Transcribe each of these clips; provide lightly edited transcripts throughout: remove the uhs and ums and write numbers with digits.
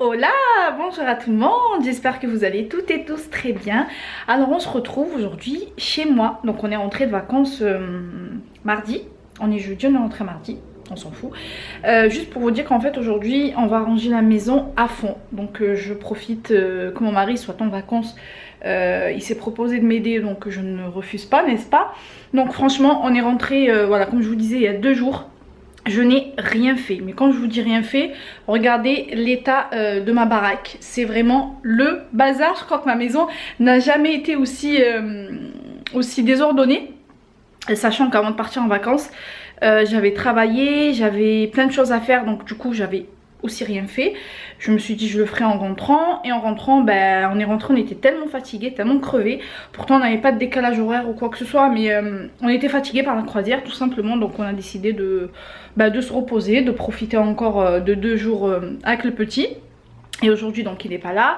Hola, bonjour à tout le monde, j'espère que vous allez toutes et tous très bien. Alors on se retrouve aujourd'hui chez moi, donc on est rentré de vacances mardi, on est jeudi, on est rentré mardi, on s'en fout. Juste pour vous dire qu'en fait aujourd'hui on va ranger la maison à fond, donc je profite que mon mari soit en vacances, il s'est proposé de m'aider donc je ne refuse pas, n'est-ce pas? Donc franchement on est rentré, voilà, comme je vous disais il y a 2 jours. Je n'ai rien fait, mais quand je vous dis rien fait, regardez l'état de ma baraque. C'est vraiment le bazar. Je crois que ma maison n'a jamais été aussi désordonnée. Sachant qu'avant de partir en vacances, j'avais travaillé, j'avais plein de choses à faire, donc du coup j'avais aussi rien fait. Je me suis dit je le ferai en rentrant, et en rentrant, ben, on est rentré, on était tellement fatigués, tellement crevés. Pourtant on n'avait pas de décalage horaire ou quoi que ce soit, mais on était fatigués par la croisière tout simplement, donc on a décidé de se reposer, de profiter encore de 2 jours avec le petit. Et aujourd'hui donc il n'est pas là,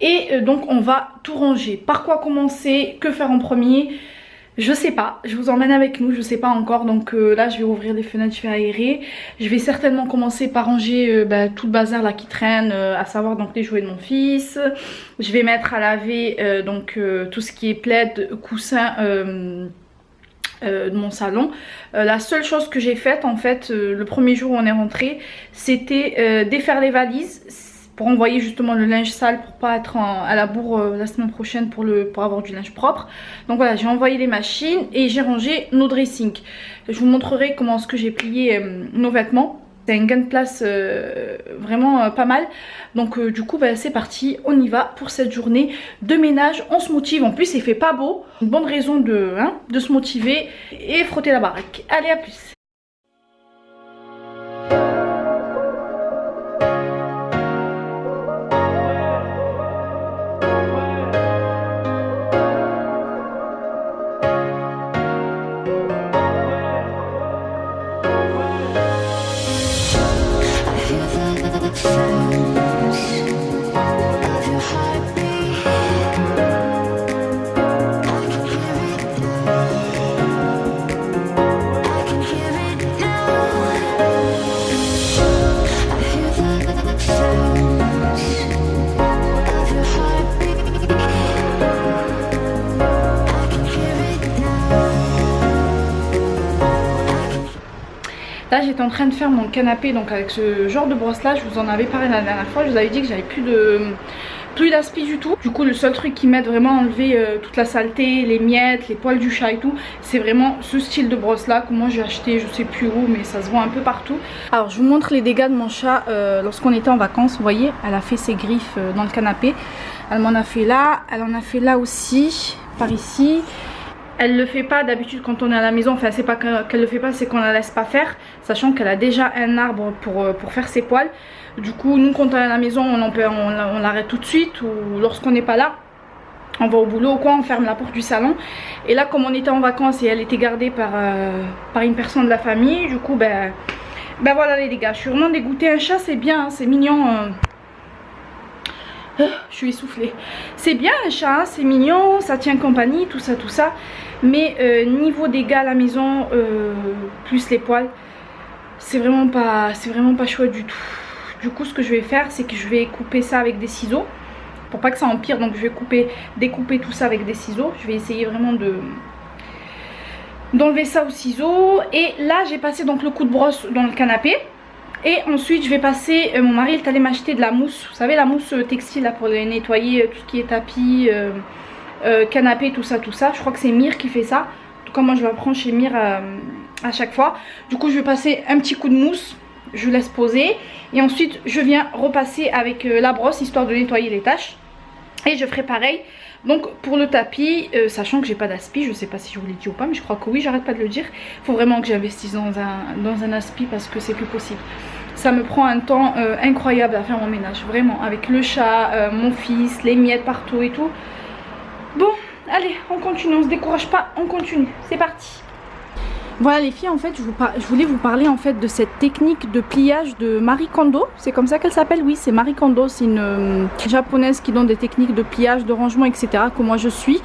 et donc on va tout ranger. Par quoi commencer, que faire en premier? Je sais pas, je vous emmène avec nous, je sais pas encore. Donc là je vais ouvrir les fenêtres, je vais aérer. Je vais certainement commencer par ranger tout le bazar là qui traîne, à savoir donc les jouets de mon fils. Je vais mettre à laver tout ce qui est plaid, coussin de mon salon. La seule chose que j'ai faite en fait le premier jour où on est rentré, c'était défaire les valises pour envoyer justement le linge sale, pour pas être à la bourre la semaine prochaine pour avoir du linge propre. Donc voilà, j'ai envoyé les machines et j'ai rangé nos dressings. Je vous montrerai comment est-ce que j'ai plié nos vêtements. C'est un gain de place vraiment pas mal. Donc du coup c'est parti, on y va pour cette journée de ménage. On se motive, en plus il fait pas beau. Une bonne raison de se motiver et frotter la baraque. Allez, à plus. Là j'étais en train de faire mon canapé donc avec ce genre de brosse là. Je vous en avais parlé la dernière fois, je vous avais dit que j'avais plus d'aspi du tout. Du coup le seul truc qui m'aide vraiment à enlever toute la saleté, les miettes, les poils du chat et tout, c'est vraiment ce style de brosse là que moi j'ai acheté je sais plus où, mais ça se voit un peu partout. Alors je vous montre les dégâts de mon chat lorsqu'on était en vacances. Vous voyez, elle a fait ses griffes dans le canapé, elle m'en a fait là, elle en a fait là aussi, par ici. Elle le fait pas d'habitude quand on est à la maison, enfin c'est pas qu'elle le fait pas, c'est qu'on la laisse pas faire, sachant qu'elle a déjà un arbre pour faire ses poils. Du coup nous quand on est à la maison on l'arrête tout de suite, ou lorsqu'on n'est pas là on va au boulot ou quoi, on ferme la porte du salon. Et là comme on était en vacances et elle était gardée par une personne de la famille, du coup ben voilà les dégâts. Je suis vraiment dégoûtée. Un chat c'est bien, c'est mignon. Je suis essoufflée. C'est bien un chat, hein, c'est mignon, ça tient compagnie, tout ça. Mais niveau dégâts à la maison, plus les poils, c'est vraiment pas chouette du tout. Du coup, ce que je vais faire, c'est que je vais couper ça avec des ciseaux pour pas que ça empire. Donc, je vais découper tout ça avec des ciseaux. Je vais essayer vraiment d'enlever ça aux ciseaux. Et là, j'ai passé donc le coup de brosse dans le canapé. Et ensuite je vais passer, mon mari est allé m'acheter de la mousse, vous savez la mousse textile là pour les nettoyer tout ce qui est tapis, canapé, tout ça. Je crois que c'est Mire qui fait ça. En tout cas moi je la prends chez Mire à chaque fois. Du coup je vais passer un petit coup de mousse, je laisse poser. Et ensuite je viens repasser avec la brosse histoire de nettoyer les taches. Et je ferai pareil donc pour le tapis, sachant que j'ai pas d'aspi. Je sais pas si je vous l'ai dit ou pas, mais je crois que oui, j'arrête pas de le dire. Il faut vraiment que j'investisse dans un aspi parce que c'est plus possible. Ça me prend un temps incroyable à faire mon ménage, vraiment, avec le chat, mon fils, les miettes partout et tout. Bon, allez, on continue, on se décourage pas, on continue, c'est parti. Voilà les filles, en fait je voulais vous parler en fait de cette technique de pliage de Marie Kondo. C'est comme ça qu'elle s'appelle, oui, c'est Marie Kondo. C'est une japonaise qui donne des techniques de pliage, de rangement, etc. que moi je suis.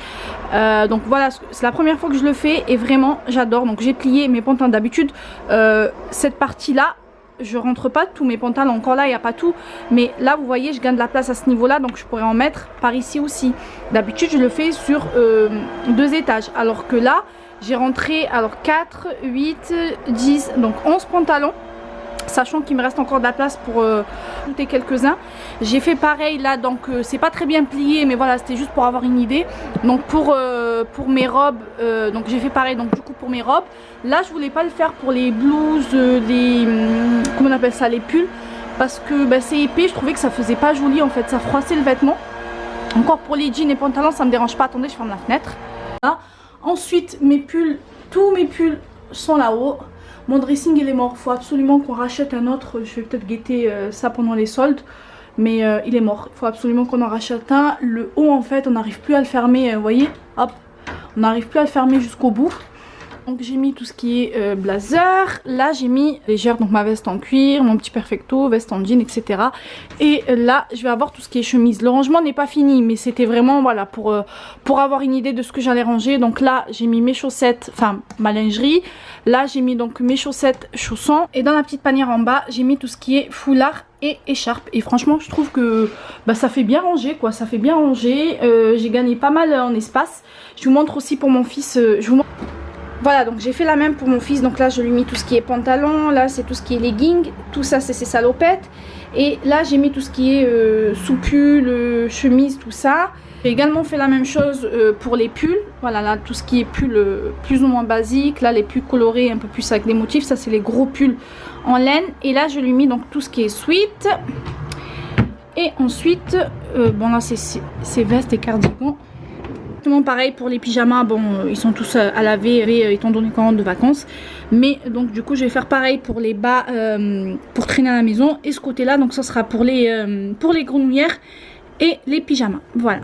Donc voilà, c'est la première fois que je le fais et vraiment j'adore. Donc j'ai plié mes pantins d'habitude. Cette partie là je rentre pas tous mes pantalons. Encore là, il n'y a pas tout. Mais là, vous voyez, je gagne de la place à ce niveau-là. Donc, je pourrais en mettre par ici aussi. D'habitude, je le fais sur 2 étages. Alors que là, j'ai rentré alors 4, 8, 10, donc 11 pantalons. Sachant qu'il me reste encore de la place pour ajouter quelques-uns. J'ai fait pareil là, donc c'est pas très bien plié, mais voilà, c'était juste pour avoir une idée. Donc pour mes robes, donc j'ai fait pareil, donc du coup pour mes robes. Là je voulais pas le faire pour les blouses, comment on appelle ça, les pulls. Parce que bah, c'est épais, je trouvais que ça faisait pas joli en fait, ça froissait le vêtement. Encore pour les jeans et pantalons, ça me dérange pas. Attendez, je ferme la fenêtre. Là. Ensuite mes pulls, tous mes pulls sont là-haut. Mon dressing il est mort, il faut absolument qu'on rachète un autre. Je vais peut-être guetter ça pendant les soldes. Mais il est mort, il faut absolument qu'on en rachète un. Le haut en fait on n'arrive plus à le fermer, vous voyez. Hop, on n'arrive plus à le fermer jusqu'au bout. Donc j'ai mis tout ce qui est blazer. Là j'ai mis légère, donc ma veste en cuir, mon petit perfecto, veste en jean, etc. Et là je vais avoir tout ce qui est chemise. Le rangement n'est pas fini, mais c'était vraiment voilà pour avoir une idée de ce que j'allais ranger. Donc là j'ai mis mes chaussettes, enfin ma lingerie. Là j'ai mis donc mes chaussettes, chaussons. Et dans la petite panière en bas j'ai mis tout ce qui est foulard et écharpe. Et franchement je trouve que bah, ça fait bien ranger quoi, ça fait bien ranger. J'ai gagné pas mal en espace. Je vous montre aussi pour mon fils, je vous montre. Voilà, donc j'ai fait la même pour mon fils. Donc là je lui ai mis tout ce qui est pantalon, là c'est tout ce qui est legging, tout ça c'est ses salopettes. Et là j'ai mis tout ce qui est sous-pull, chemise, tout ça. J'ai également fait la même chose pour les pulls. Voilà, là tout ce qui est pull plus ou moins basique. Là les pulls colorés un peu plus avec des motifs, ça c'est les gros pulls en laine. Et là je lui ai mis donc tout ce qui est sweat. Et ensuite, bon là c'est vestes et cardigans. Pareil pour les pyjamas, bon ils sont tous à laver étant donné qu'on rentre de vacances, mais donc du coup je vais faire pareil pour les bas pour traîner à la maison. Et ce côté là donc ça sera pour les grenouillères et les pyjamas. Voilà,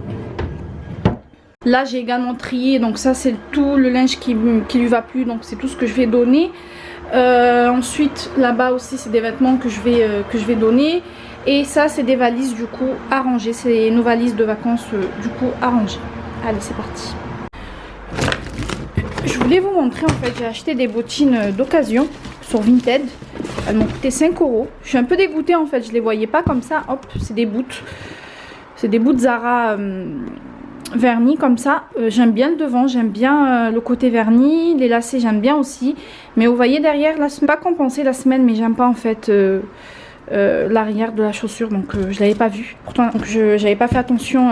là j'ai également trié, donc ça c'est tout le linge qui lui va plus, donc c'est tout ce que je vais donner. Ensuite là-bas aussi c'est des vêtements que je vais donner. Et ça c'est des valises du coup à ranger, c'est nos valises de vacances du coup à ranger. Allez, c'est parti. Je voulais vous montrer, en fait, j'ai acheté des bottines d'occasion sur Vinted. Elles m'ont coûté 5 €. Je suis un peu dégoûtée, en fait, je les voyais pas comme ça. Hop, c'est des boots. C'est des boots Zara vernis comme ça. J'aime bien le devant, j'aime bien le côté vernis. Les lacets, j'aime bien aussi. Mais vous voyez derrière, là, c'est pas compensé la semelle, mais j'aime pas, en fait... l'arrière de la chaussure, donc je l'avais pas vu. Pourtant, j'avais pas fait attention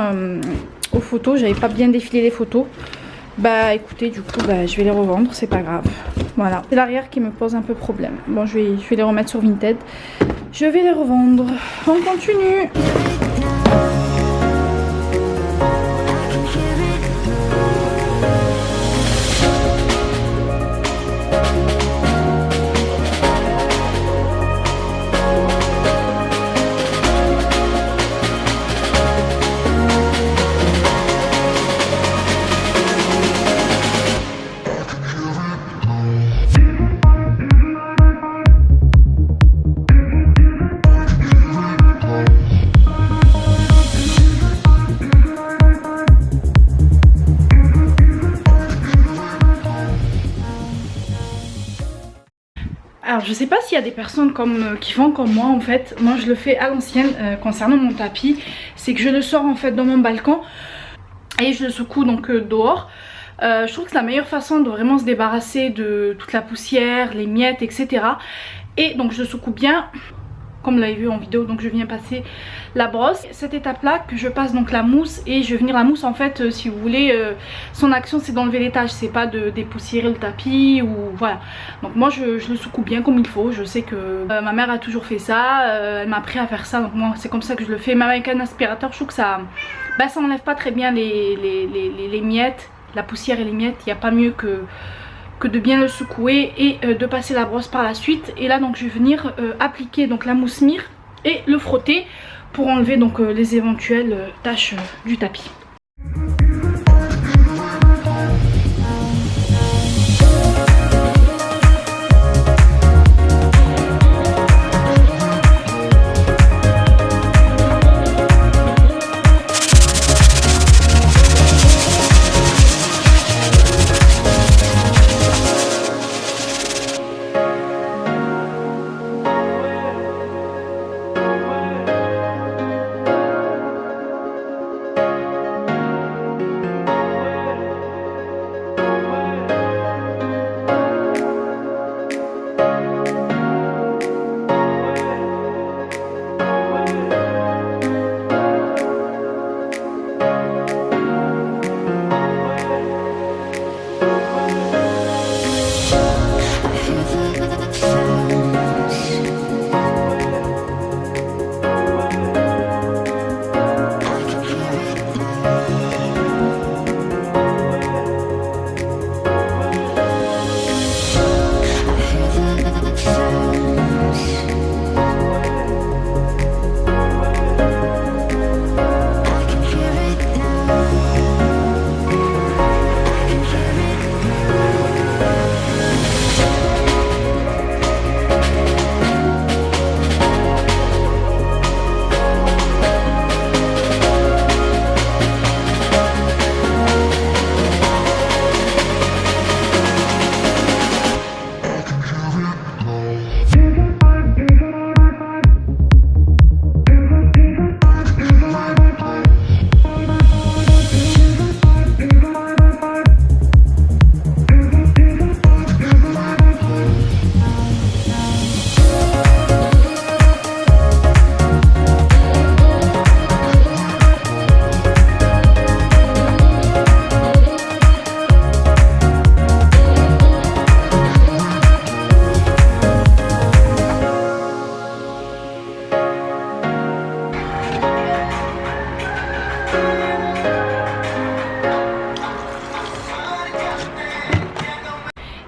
aux photos, j'avais pas bien défilé les photos. Bah écoutez, du coup bah, je vais les revendre, c'est pas grave. Voilà, c'est l'arrière qui me pose un peu problème. Bon, je vais les remettre sur Vinted. Je vais les revendre. On continue. Alors je sais pas s'il y a des personnes qui font comme moi en fait. Moi je le fais à l'ancienne concernant mon tapis. C'est que je le sors en fait dans mon balcon et je le secoue donc dehors. Je trouve que c'est la meilleure façon de vraiment se débarrasser de toute la poussière, les miettes, etc. Et donc je le secoue bien. Comme vous l'avez vu en vidéo, donc je viens passer la brosse. Cette étape là que je passe donc la mousse, et je vais venir la mousse en fait si vous voulez, son action c'est d'enlever les taches, c'est pas de dépoussiérer le tapis ou voilà. Donc moi je le secoue bien comme il faut. Je sais que ma mère a toujours fait ça, elle m'a appris à faire ça, donc moi c'est comme ça que je le fais. Même avec un aspirateur je trouve que ça enlève pas très bien les miettes, la poussière et les miettes. Il n'y a pas mieux que de bien le secouer et de passer la brosse par la suite. Et là donc je vais venir appliquer donc la mousse mire et le frotter pour enlever donc les éventuelles taches du tapis.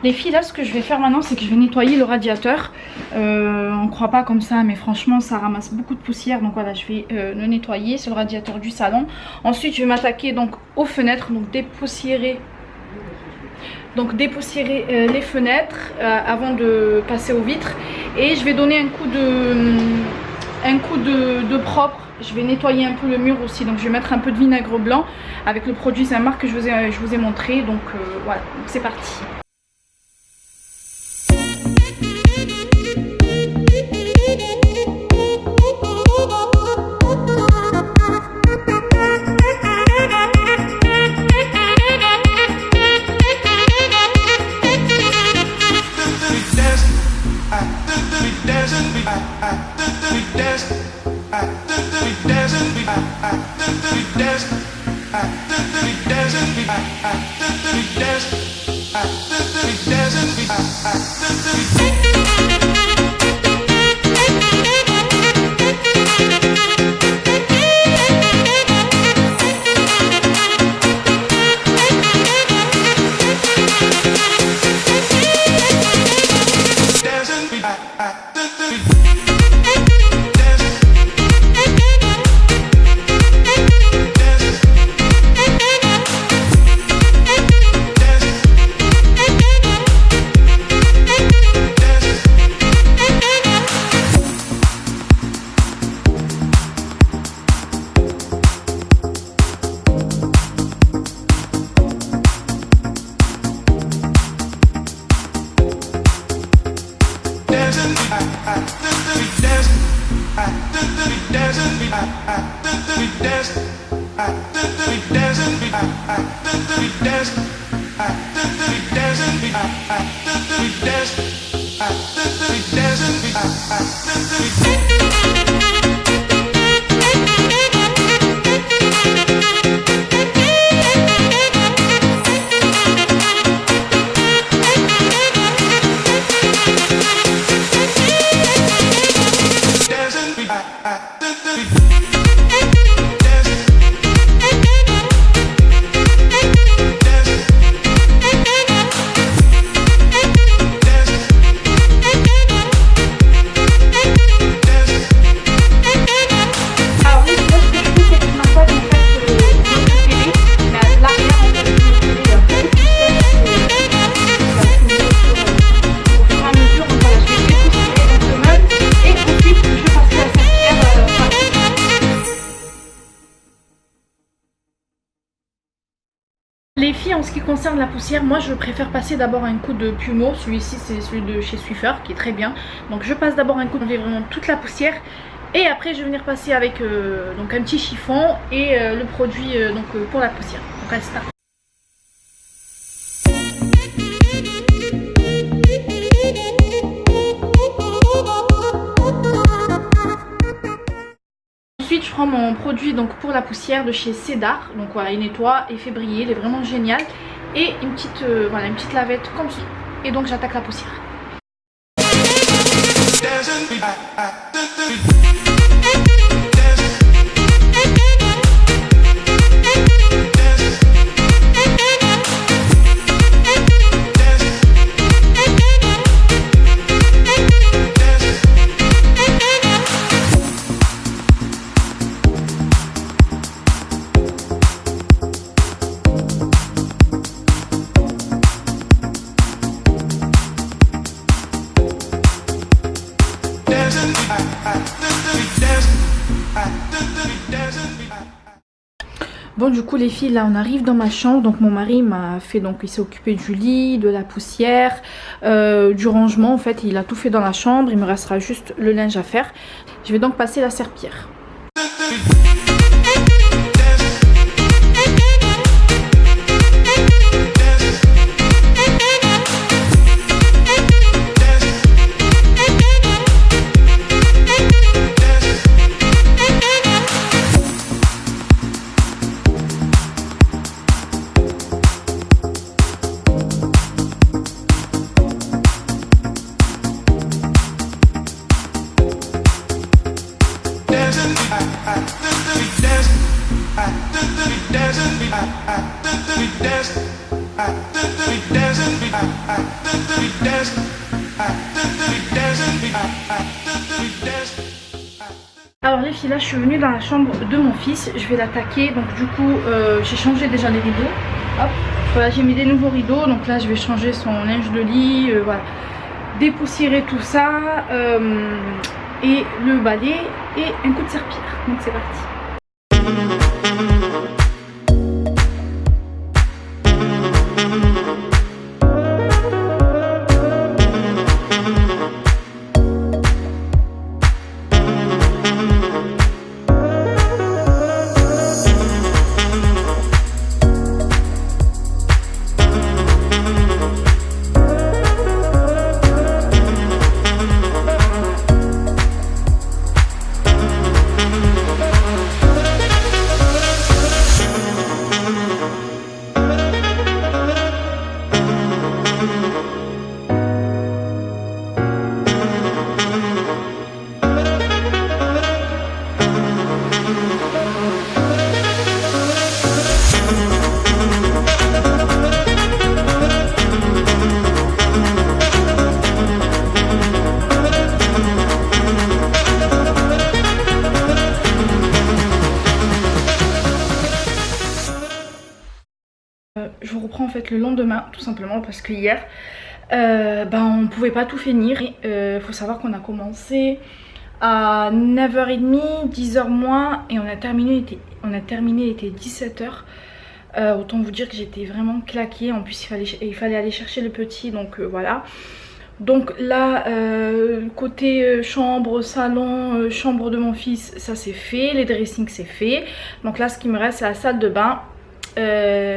Les filles, là ce que je vais faire maintenant, c'est que je vais nettoyer le radiateur. On croit pas comme ça, mais franchement ça ramasse beaucoup de poussière. Donc voilà, je vais le nettoyer. C'est le radiateur du salon. Ensuite je vais m'attaquer donc aux fenêtres, donc dépoussiérer les fenêtres avant de passer aux vitres. Et je vais donner un coup de propre. Je vais nettoyer un peu le mur aussi, donc je vais mettre un peu de vinaigre blanc avec le produit Saint-Marc que je vous ai montré. Donc voilà, c'est parti. Les filles, en ce qui concerne la poussière, moi je préfère passer d'abord un coup de Pumo. Celui-ci c'est celui de chez Swiffer qui est très bien. Donc je passe d'abord un coup d'enlever vraiment toute la poussière. Et après je vais venir passer avec donc un petit chiffon et le produit pour la poussière. Donc allez, c'est parti. Ensuite je prends mon produit donc pour la poussière de chez Cédar. Donc voilà, il nettoie et fait briller, il est vraiment génial. Et une petite lavette comme ça. Et donc j'attaque la poussière. Bon, du coup les filles, là on arrive dans ma chambre. Donc mon mari m'a fait, donc il s'est occupé du lit, de la poussière, du rangement. En fait il a tout fait dans la chambre. Il me restera juste le linge à faire. Je vais donc passer la serpillière. je suis venue dans la chambre de mon fils. Je vais l'attaquer. Donc du coup, j'ai changé déjà les rideaux. Hop, voilà, j'ai mis des nouveaux rideaux. Donc là, je vais changer son linge de lit. Voilà, dépoussiérer tout ça. Et le balai et un coup de serpillère. Donc c'est parti. Je vous reprends en fait le lendemain, tout simplement parce que hier on pouvait pas tout finir. Faut savoir qu'on a commencé à 9h30, 10h moins et on a terminé, il était 17h. Autant vous dire que j'étais vraiment claquée. En plus il fallait aller chercher le petit, donc voilà. Donc là côté chambre, salon, chambre de mon fils, ça c'est fait, les dressings c'est fait. Donc là ce qui me reste c'est la salle de bain.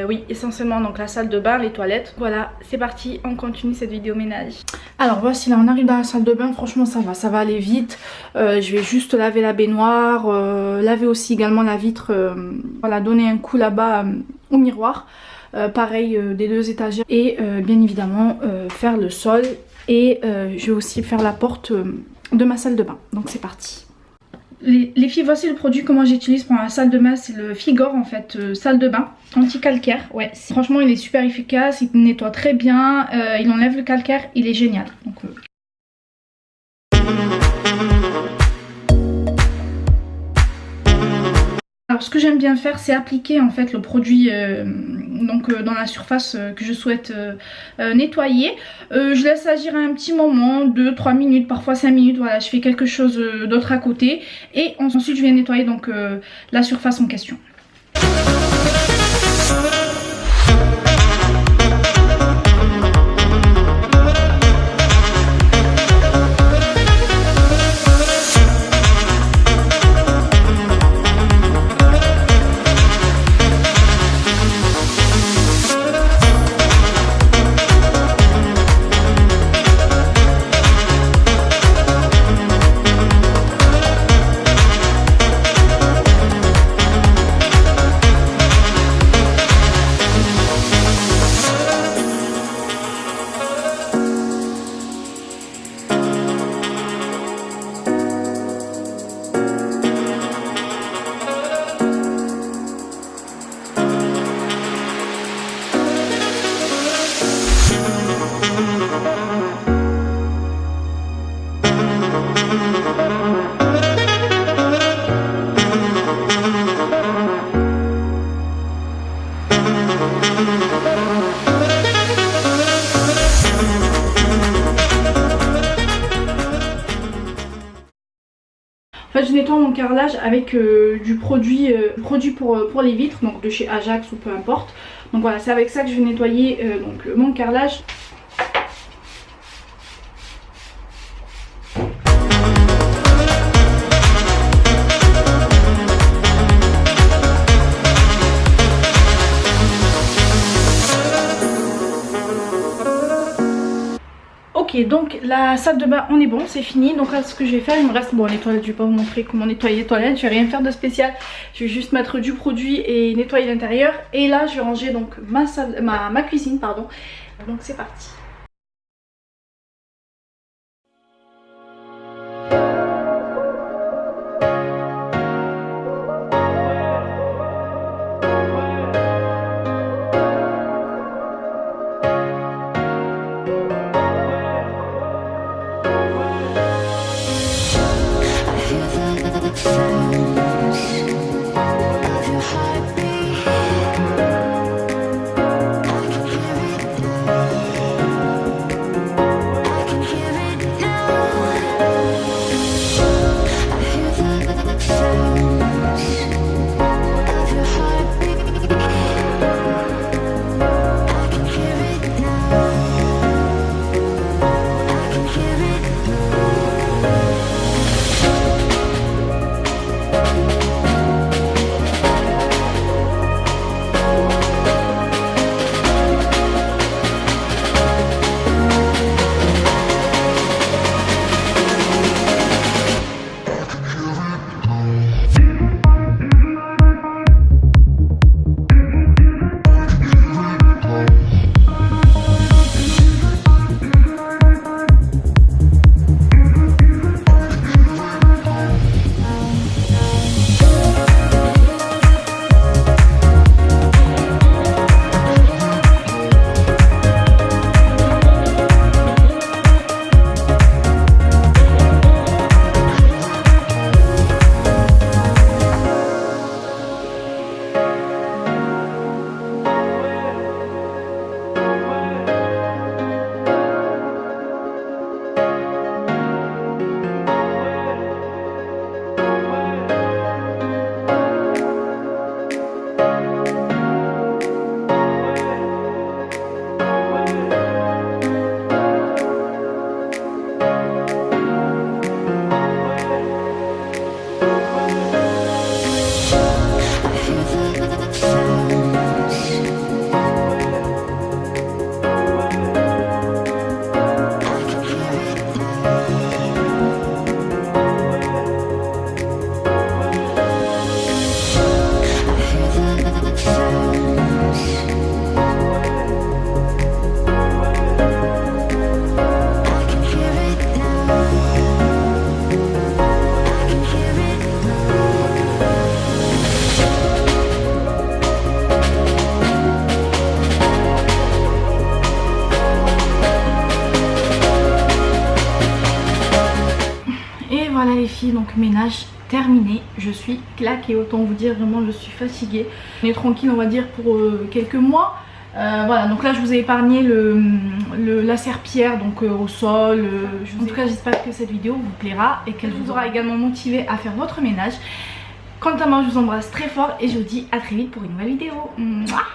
Oui, essentiellement donc la salle de bain, les toilettes. Voilà, c'est parti, on continue cette vidéo ménage. Alors voici, là on arrive dans la salle de bain. Franchement ça va aller vite. Je vais juste laver la baignoire, laver aussi également la vitre, voilà, donner un coup là-bas au miroir, pareil des 2 étagères, et bien évidemment faire le sol, et je vais aussi faire la porte de ma salle de bain. Donc c'est parti. Les filles, voici le produit que moi j'utilise pour la salle de bain. C'est le Figor en fait, salle de bain anti-calcaire. Ouais, franchement il est super efficace, il nettoie très bien, il enlève le calcaire, il est génial. Donc, alors ce que j'aime bien faire, c'est appliquer en fait le produit dans la surface que je souhaite nettoyer. Je laisse agir un petit moment, 2-3 minutes, parfois 5 minutes. Voilà, je fais quelque chose d'autre à côté et ensuite je vais nettoyer donc la surface en question. En fait, je nettoie mon carrelage avec du produit pour les vitres, donc de chez Ajax ou peu importe. Donc voilà, c'est avec ça que je vais nettoyer mon carrelage. Ok, donc la salle de bain on est bon, c'est fini. Donc là ce que je vais faire, il me reste, bon les toilettes, je vais pas vous montrer comment nettoyer les toilettes, je vais rien faire de spécial. Je vais juste mettre du produit et nettoyer l'intérieur. Et là je vais ranger donc ma cuisine, pardon. Donc c'est parti. Sound voilà les filles, donc ménage terminé, je suis claquée, autant vous dire vraiment je suis fatiguée. On est tranquille on va dire pour quelques mois. Voilà, donc là je vous ai épargné la serpillière donc au sol. En tout cas j'espère que cette vidéo vous plaira et qu'elle vous aura également motivé à faire votre ménage. Quant à moi je vous embrasse très fort et je vous dis à très vite pour une nouvelle vidéo. Mouah.